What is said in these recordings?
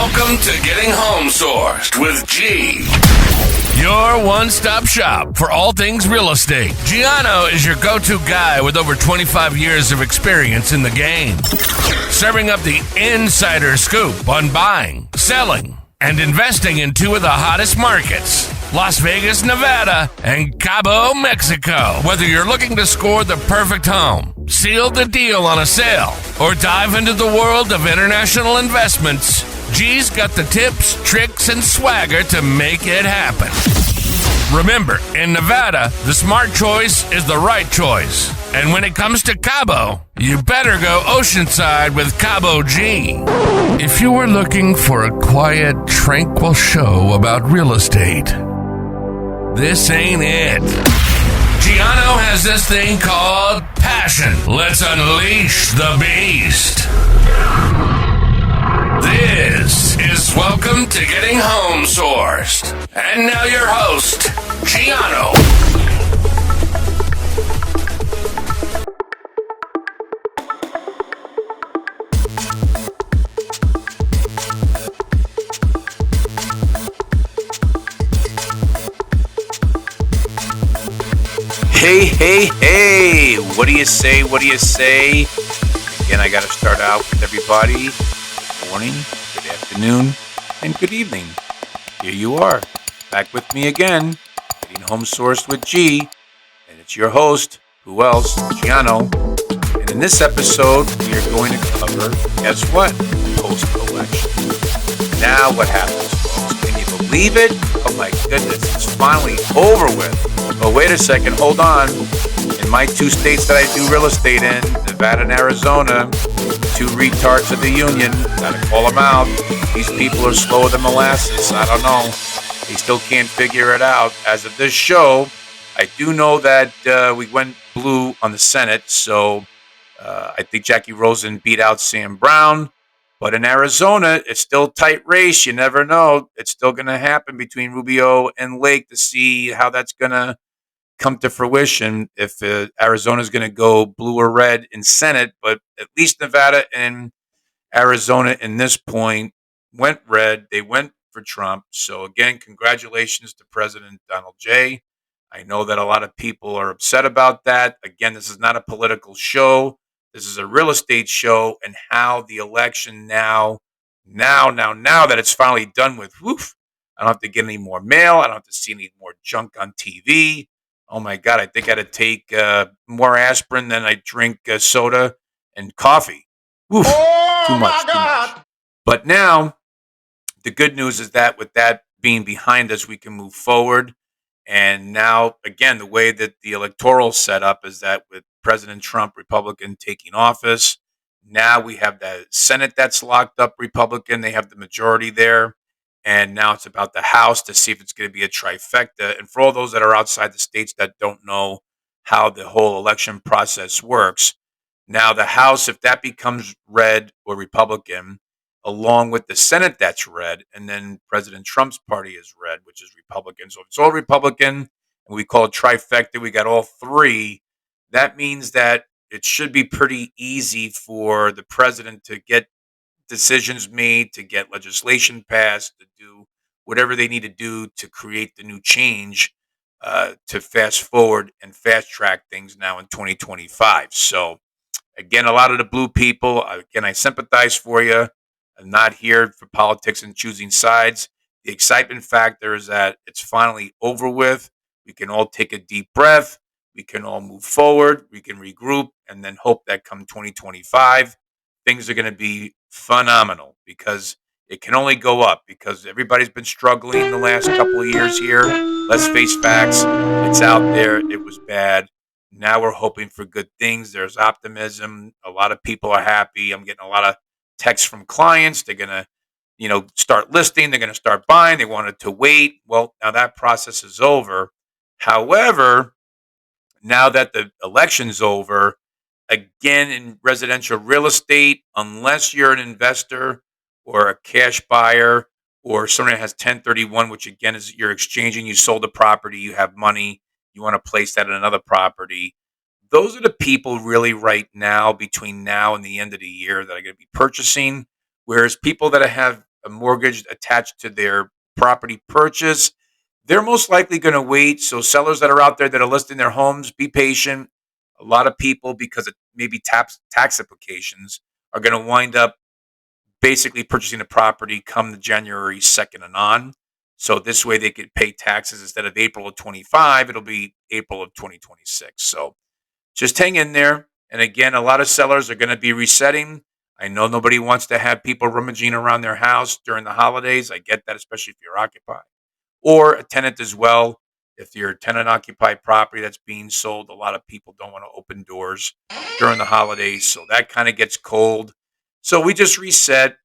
Welcome to Getting Home Sourced with G. Your one-stop shop for all things real estate. Gianno is your go-to guy with over 25 years of experience in the game, serving up the insider scoop on buying, selling, and investing in two of the hottest markets, Las Vegas, Nevada, and Cabo, Mexico. Whether you're looking to score the perfect home, seal the deal on a sale, or dive into the world of international investments, G's got the tips, tricks, and swagger to make it happen. Remember, in Nevada, the smart choice is the right choice. And when it comes to Cabo, you better go oceanside with Cabo G. If you were looking for a quiet, tranquil show about real estate, this ain't it. Gianno has this thing called passion. Let's unleash the beast. This is Welcome to Getting Home Sourced. And now your host, Gianno. Hey, what do you say? Again, I got to start out with everybody. Good morning, good afternoon, and good evening. Here you are, back with me again, Getting Home Sourced with G, and it's your host, who else? Gianno. And in this episode, we are going to cover, guess what? Post-election. Now what happens, folks? Can you believe it? Oh my goodness, it's finally over with. But wait a second, hold on. In my two states that I do real estate in, Nevada and Arizona, two retards of the union, gotta call them out. These people are slower than molasses. I don't know. They still can't figure it out. As of this show, I do know that we went blue on the Senate, so I think Jackie Rosen beat out Sam Brown. But in Arizona, it's still a tight race. You never know. It's still going to happen between Rubio and Lake to see how that's going to come to fruition, if Arizona is going to go blue or red in Senate. But at least Nevada and Arizona in this point went red. They went for Trump. So again, congratulations to President Donald J. I know that a lot of people are upset about that. Again, this is not a political show. This is a real estate show, and how the election now that it's finally done with, woof, I don't have to get any more mail. I don't have to see any more junk on TV. Oh my God, I think I had to take more aspirin than I drink soda and coffee. Woof, too much. But now, the good news is that with that being behind us, we can move forward. And now, again, the way that the electoral setup is that with President Trump, Republican, taking office, now we have the Senate that's locked up Republican. They have the majority there. And now it's about the House to see if it's going to be a trifecta. And for all those that are outside the states that don't know how the whole election process works, now the House, if that becomes red or Republican, along with the Senate that's red, and then President Trump's party is red, which is Republican. So if it's all Republican, and we call it trifecta, we got all three, that means that it should be pretty easy for the president to get decisions made, to get legislation passed, to do whatever they need to do to create the new change, to fast forward and fast track things now in 2025. So again, a lot of the blue people, again, I sympathize for you. I'm not here for politics and choosing sides. The excitement factor is that it's finally over with. We can all take a deep breath. We can all move forward. We can regroup and then hope that come 2025, things are going to be phenomenal, because it can only go up, because everybody's been struggling the last couple of years here. Let's face facts. It's out there. It was bad. Now we're hoping for good things. There's optimism. A lot of people are happy. I'm getting a lot of texts from clients. They're going to, start listing. They're going to start buying. They wanted to wait. Well, now that process is over. However, now that the election's over, again, in residential real estate, unless you're an investor or a cash buyer or someone that has 1031, which again is you're exchanging, you sold a property, you have money, you want to place that in another property. Those are the people really right now, between now and the end of the year, that are going to be purchasing. Whereas people that have a mortgage attached to their property purchase, they're most likely going to wait. So sellers that are out there that are listing their homes, be patient. A lot of people, because of maybe tax implications, are going to wind up basically purchasing the property come the January 2nd and on. So this way they could pay taxes instead of April of 25, it'll be April of 2026. So just hang in there. And again, a lot of sellers are going to be resetting. I know nobody wants to have people rummaging around their house during the holidays. I get that, especially if you're occupied or a tenant as well. If you're a tenant occupied property that's being sold, a lot of people don't want to open doors during the holidays. So that kind of gets cold. So we just reset,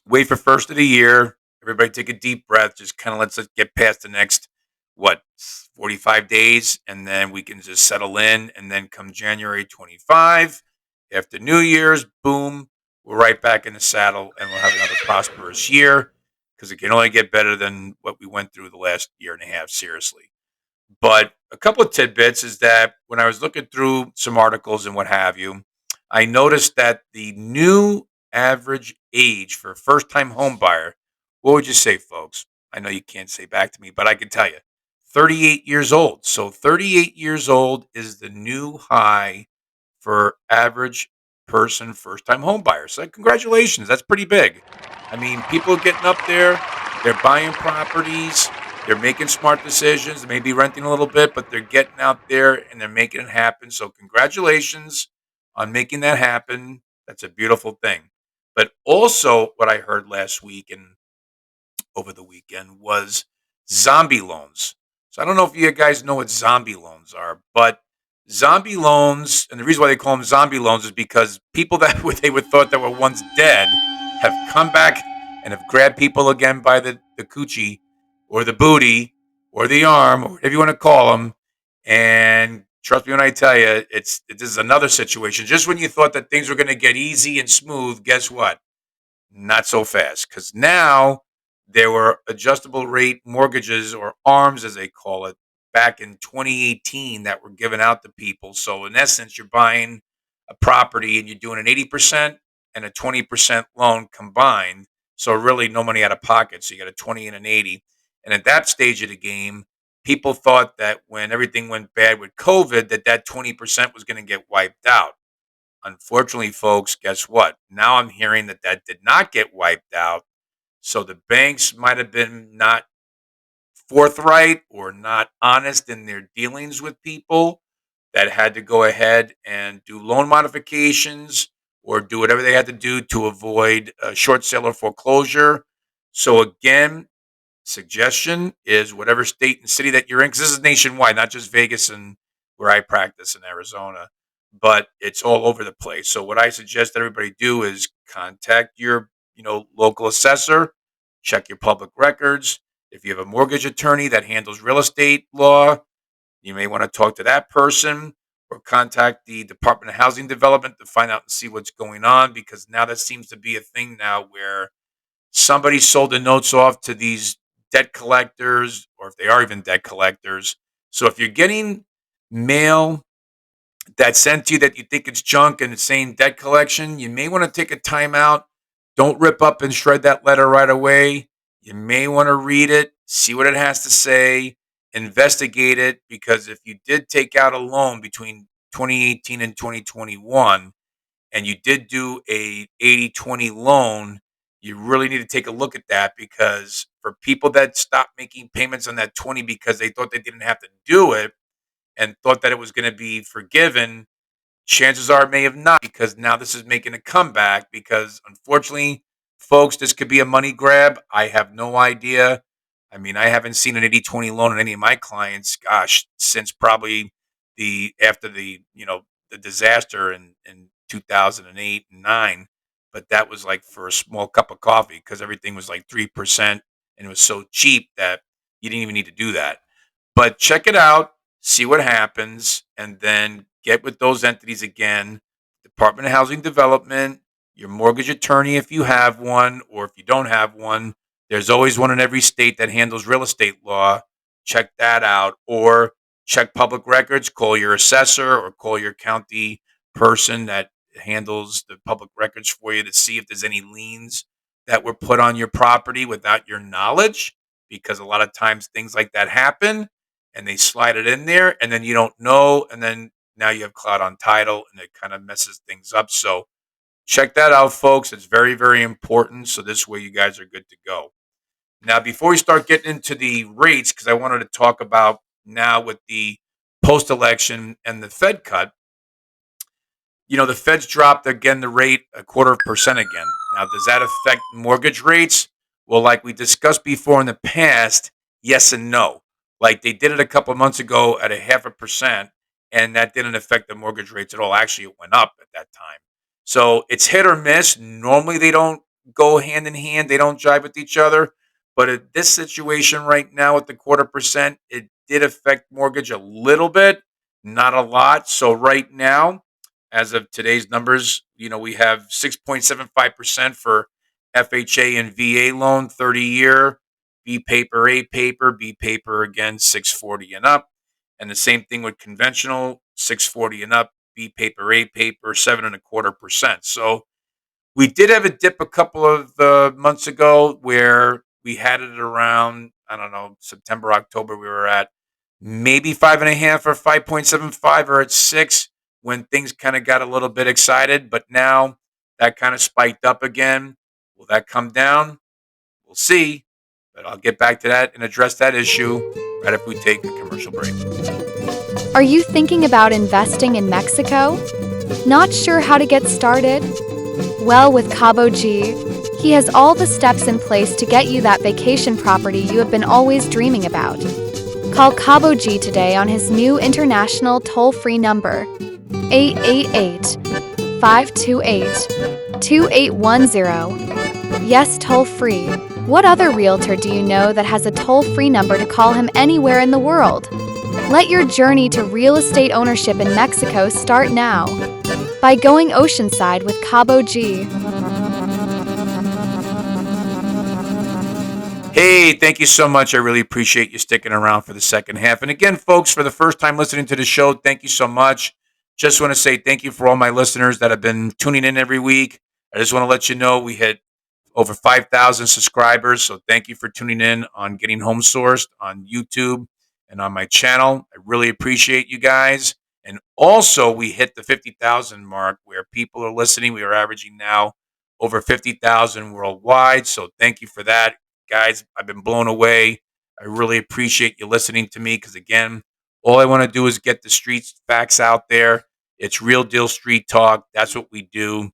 wait for first of the year. Everybody take a deep breath. Just kind of let's get past the next, what, 45 days. And then we can just settle in. And then come January 25, after New Year's, boom, we're right back in the saddle and we'll have another prosperous year because it can only get better than what we went through the last year and a half, seriously. But a couple of tidbits is that when I was looking through some articles and what have you, I noticed that the new average age for a first time home buyer, what would you say, folks? I know you can't say back to me, but I can tell you 38 years old. So 38 years old is the new high for average person first time home buyers. So congratulations. That's pretty big. I mean, people are getting up there, they're buying properties, they're making smart decisions. They may be renting a little bit, but they're getting out there and they're making it happen. So congratulations on making that happen. That's a beautiful thing. But also what I heard last week and over the weekend was zombie loans. So I don't know if you guys know what zombie loans are, but zombie loans, and the reason why they call them zombie loans is because people that they would thought that were once dead have come back and have grabbed people again by the coochie or the booty or the arm or whatever you want to call them. And trust me when I tell you, this is another situation. Just when you thought that things were going to get easy and smooth, guess what? Not so fast, because now there were adjustable rate mortgages or ARMs, as they call it, back in 2018 that were given out to people. So, in essence, you're buying a property and you're doing an 80% and a 20% loan combined. So, really, no money out of pocket. So, you got a 20 and an 80. And at that stage of the game, people thought that when everything went bad with COVID, that 20% was going to get wiped out. Unfortunately, folks, guess what? Now I'm hearing that did not get wiped out. So the banks might have been not forthright or not honest in their dealings with people that had to go ahead and do loan modifications or do whatever they had to do to avoid a short sale or foreclosure. So again, suggestion is whatever state and city that you're in, because this is nationwide, not just Vegas and where I practice in Arizona, but it's all over the place. So what I suggest everybody do is contact your, local assessor, check your public records. If you have a mortgage attorney that handles real estate law, you may want to talk to that person or contact the Department of Housing Development to find out and see what's going on, because now that seems to be a thing now where somebody sold the notes off to these debt collectors, or if they are even debt collectors. So if you're getting mail that's sent to you that you think it's junk and it's saying debt collection, you may want to take a timeout. Don't rip up and shred that letter right away. You may want to read it, see what it has to say, investigate it, because if you did take out a loan between 2018 and 2021, and you did do a 80/20 loan, you really need to take a look at that, because for people that stopped making payments on that 20 because they thought they didn't have to do it and thought that it was going to be forgiven, chances are it may have not, because now this is making a comeback. Because unfortunately, folks, this could be a money grab. I have no idea. I mean, I haven't seen an 80/20 loan on any of my clients, gosh, since probably the after the disaster in 2008 and 9. But that was like for a small cup of coffee, because everything was like 3% and it was so cheap that you didn't even need to do that. But check it out, see what happens, and then get with those entities again. Department of Housing Development, your mortgage attorney if you have one, or if you don't have one, there's always one in every state that handles real estate law. Check that out, or check public records, call your assessor or call your county person that handles the public records for you to see if there's any liens that were put on your property without your knowledge, because a lot of times things like that happen and they slide it in there and then you don't know. And then now you have cloud on title and it kind of messes things up. So check that out, folks. It's very, very important. So this way you guys are good to go. Now, before we start getting into the rates, because I wanted to talk about now with the post election and the Fed cut, the Fed's dropped again the rate a quarter of percent again. Now, does that affect mortgage rates? Well, like we discussed before in the past, yes and no. Like they did it a couple of months ago at a 0.5%, and that didn't affect the mortgage rates at all. Actually, it went up at that time. So it's hit or miss. Normally, they don't go hand in hand, they don't jive with each other. But in this situation right now with the quarter percent, it did affect mortgage a little bit, not a lot. So right now, as of today's numbers, we have 6.75% for FHA and VA loan, 30-year, B paper, A paper, B paper again, 640 and up. And the same thing with conventional, 640 and up, B paper, A paper, 7.25%. So we did have a dip a couple of months ago where we had it around, I don't know, September, October. We were at maybe 5.5 or 5.75 or at 6 when things kind of got a little bit excited. But now that kind of spiked up again. Will that come down? We'll see. But I'll get back to that and address that issue right if we take a commercial break. Are you thinking about investing in Mexico? Not sure how to get started? Well, with Cabo G, he has all the steps in place to get you that vacation property you have been always dreaming about. Call Cabo G today on his new international toll-free number, 888-528-2810. Yes, toll-free. What other realtor do you know that has a toll-free number to call him anywhere in the world? Let your journey to real estate ownership in Mexico start now by going oceanside with Cabo G. Hey, thank you so much. I really appreciate you sticking around for the second half. And again, folks, for the first time listening to the show, thank you so much. Just want to say thank you for all my listeners that have been tuning in every week. I just want to let you know we hit over 5,000 subscribers. So thank you for tuning in on Getting Home Sourced on YouTube and on my channel. I really appreciate you guys. And also, we hit the 50,000 mark where people are listening. We are averaging now over 50,000 worldwide. So thank you for that, guys. I've been blown away. I really appreciate you listening to me because, again, all I want to do is get the street facts out there. It's real deal street talk. That's what we do.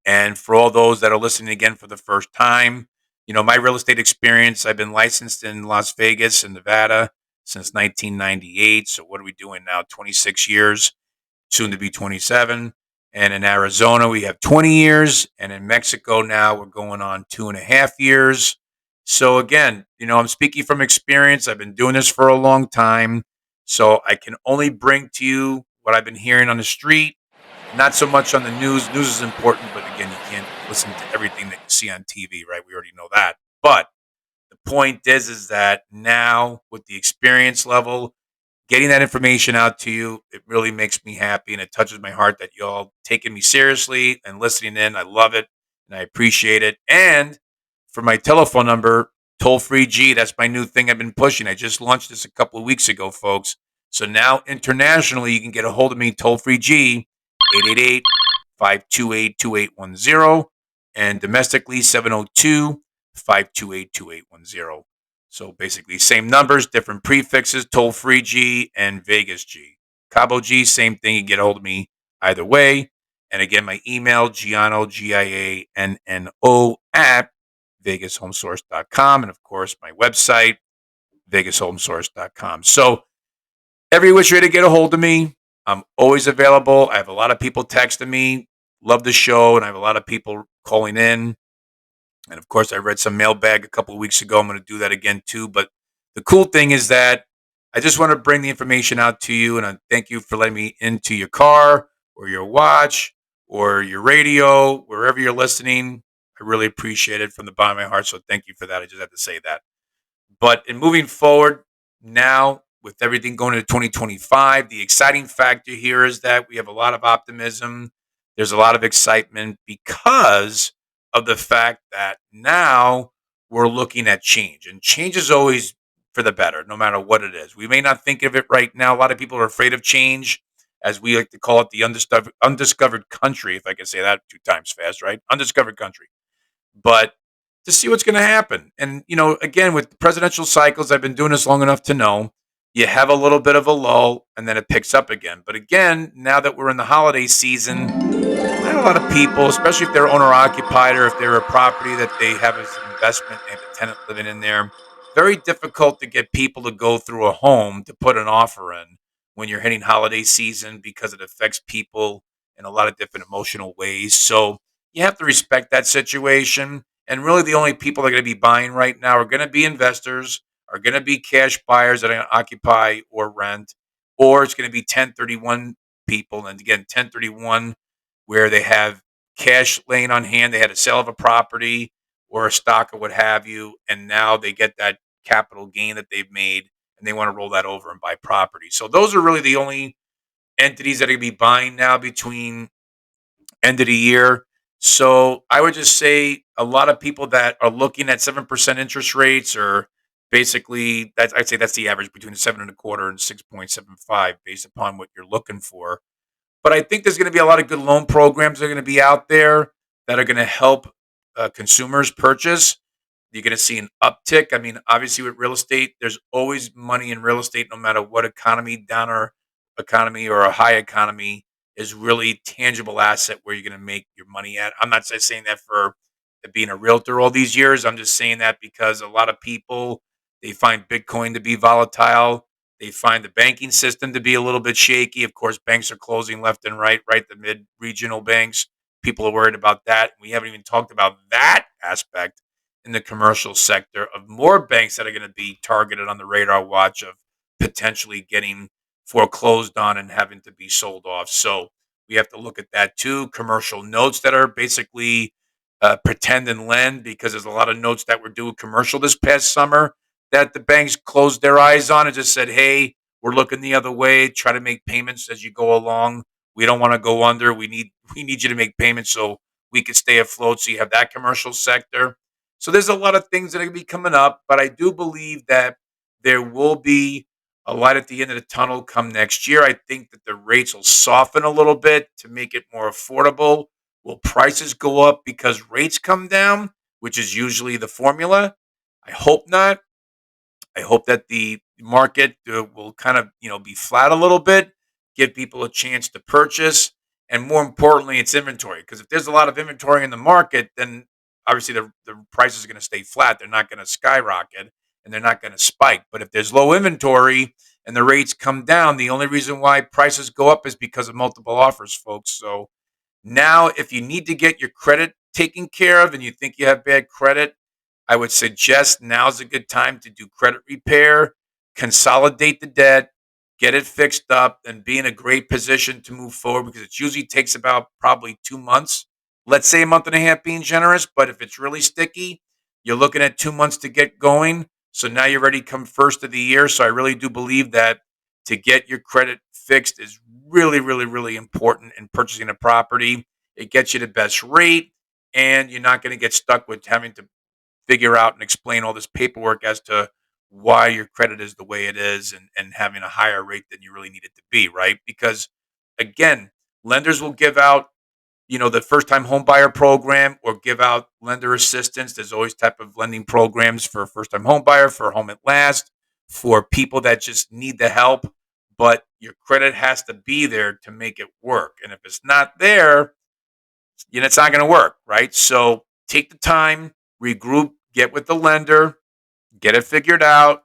And for all those that are listening again for the first time, my real estate experience, I've been licensed in Las Vegas and Nevada since 1998. So what are we doing now? 26 years, soon to be 27. And in Arizona, we have 20 years. And in Mexico now, we're going on 2.5 years. So again, I'm speaking from experience. I've been doing this for a long time. So I can only bring to you what I've been hearing on the street. Not so much on the news. News is important, but again, you can't listen to everything that you see on TV, right? We already know that. But the point is that now with the experience level, getting that information out to you, it really makes me happy and it touches my heart that y'all taking me seriously and listening in. I love it and I appreciate it. And for my telephone number, toll free G, that's my new thing I've been pushing. I just launched this a couple of weeks ago, folks. So now internationally, you can get a hold of me toll free G, 888-528-2810, and domestically 702-528-2810. So basically same numbers, different prefixes, toll free G and Vegas G. Cabo G, same thing. You can get a hold of me either way. And again, my email, Gianno, Gianno, at VegasHomesource.com. And of course, my website, VegasHomesource.com. So every which way to get a hold of me. I'm always available. I have a lot of people texting me, love the show, and I have a lot of people calling in. And of course, I read some mailbag a couple of weeks ago. I'm going to do that again too. But the cool thing is that I just want to bring the information out to you, and I thank you for letting me into your car or your watch or your radio, wherever you're listening. I really appreciate it from the bottom of my heart. So thank you for that. I just have to say that. But in moving forward now, with everything going into 2025, the exciting factor here is that we have a lot of optimism. There's a lot of excitement because of the fact that now we're looking at change, and change is always for the better, no matter what it is. We may not think of it right now. A lot of people are afraid of change, as we like to call it, the undiscovered country, if I can say that two times fast, right? Undiscovered country. But to see what's going to happen. And, again, with presidential cycles, I've been doing this long enough to know you have a little bit of a lull and then it picks up again. But again, now that we're in the holiday season, not a lot of people, especially if they're owner occupied or if they're a property that they have as an investment, they have a tenant living in there. Very difficult to get people to go through a home to put an offer in when you're hitting holiday season because it affects people in a lot of different emotional ways. So you have to respect that situation. And really, the only people that are going to be buying right now are going to be investors, are going to be cash buyers that are going to occupy or rent, or it's going to be 1031 people. And again, 1031 where they have cash laying on hand. They had a sale of a property or a stock or what have you, and now they get that capital gain that they've made, and they want to roll that over and buy property. So those are really the only entities that are going to be buying now between end of the year. So I would just say a lot of people that are looking at 7% interest rates, or basically I'd say that's the average between 7.25 and 6.75 based upon what you're looking for. But I think there's going to be a lot of good loan programs that are going to be out there that are going to help consumers purchase. You're going to see an uptick. I mean, obviously, with real estate, there's always money in real estate, no matter what economy, down or economy or a high economy, is really tangible asset where you're going to make your money at. I'm not saying that for being a realtor all these years. I'm just saying that because a lot of people, they find Bitcoin to be volatile. They find the banking system to be a little bit shaky. Of course, banks are closing left and right, the mid regional banks. People are worried about that. We haven't even talked about that aspect in the commercial sector of more banks that are going to be targeted on the radar watch of potentially getting foreclosed on and having to be sold off. So we have to look at that too. Commercial notes that are basically pretend and lend, because there's a lot of notes that were due commercial this past summer that the banks closed their eyes on and just said, hey, we're looking the other way. Try to make payments as you go along. We don't want to go under. We need you to make payments so we can stay afloat. So you have that commercial sector. So there's a lot of things that are going to be coming up, but I do believe that there will be a light at the end of the tunnel come next year. I think that the rates will soften a little bit to make it more affordable. Will prices go up because rates come down, which is usually the formula? I hope not. I hope that the market will kind of, be flat a little bit, give people a chance to purchase, and more importantly, it's inventory. Because if there's a lot of inventory in the market, then obviously the prices are going to stay flat. They're not going to skyrocket and they're not going to spike. But if there's low inventory and the rates come down, the only reason why prices go up is because of multiple offers, folks. So now, if you need to get your credit taken care of and you think you have bad credit, I would suggest now's a good time to do credit repair, consolidate the debt, get it fixed up, and be in a great position to move forward, because it usually takes about probably 2 months. Let's say a month and a half being generous, but if it's really sticky, you're looking at 2 months to get going. So now you're ready come first of the year. So I really do believe that to get your credit fixed is really, really, really important in purchasing a property. It gets you the best rate, and you're not going to get stuck with having to figure out and explain all this paperwork as to why your credit is the way it is, and having a higher rate than you really need it to be, right? Because again, lenders will give out, the first time home buyer program, or give out lender assistance. There's always type of lending programs for first time home buyer, for home at last, for people that just need the help. But your credit has to be there to make it work. And if it's not there, it's not going to work, right? So take the time, regroup, get with the lender, get it figured out.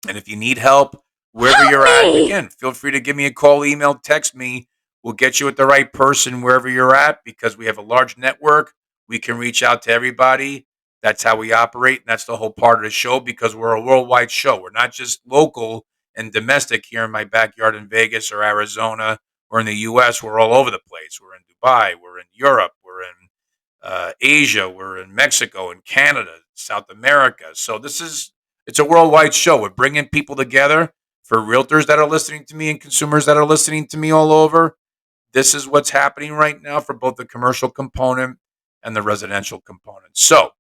And if you need help wherever you're at, again, feel free to give me a call, email, text me. We'll get you with the right person wherever you're at, because we have a large network. We can reach out to everybody. That's how we operate. And that's the whole part of the show, because we're a worldwide show. We're not just local and domestic here in my backyard in Vegas or Arizona or in the U.S. We're all over the place. We're in Dubai. We're in Europe. We're in Asia. We're in Mexico and Canada, South America. So it's a worldwide show. We're bringing people together. For realtors that are listening to me and consumers that are listening to me all over, this is what's happening right now for both the commercial component and the residential component. So,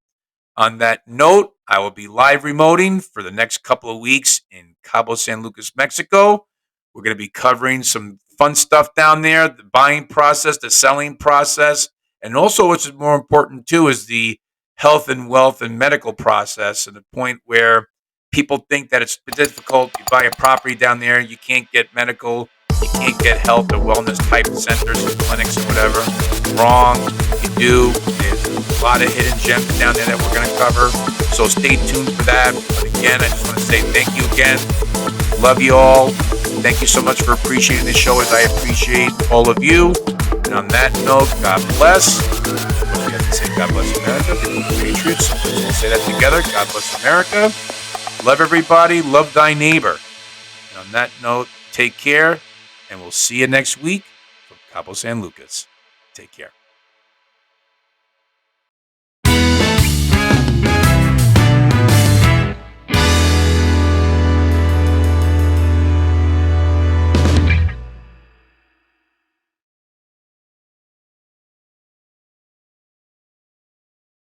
on that note, I will be live remoting for the next couple of weeks in Cabo San Lucas, Mexico. We're going to be covering some fun stuff down there, the buying process, the selling process, and also what's more important too is the health and wealth and medical process, and the point where people think that it's difficult. You buy a property down there, you can't get medical, you can't get health or wellness type centers and clinics and whatever. Wrong. You do. There's a lot of hidden gems down there that we're going to cover. So stay tuned for that. But again, I just want to say thank you again. Love you all. Thank you so much for appreciating the show as I appreciate all of you. And on that note, God bless. We have to say God bless America. The Patriots. We'll say that together. God bless America. Love everybody. Love thy neighbor. And on that note, take care. And we'll see you next week from Cabo San Lucas. Take care.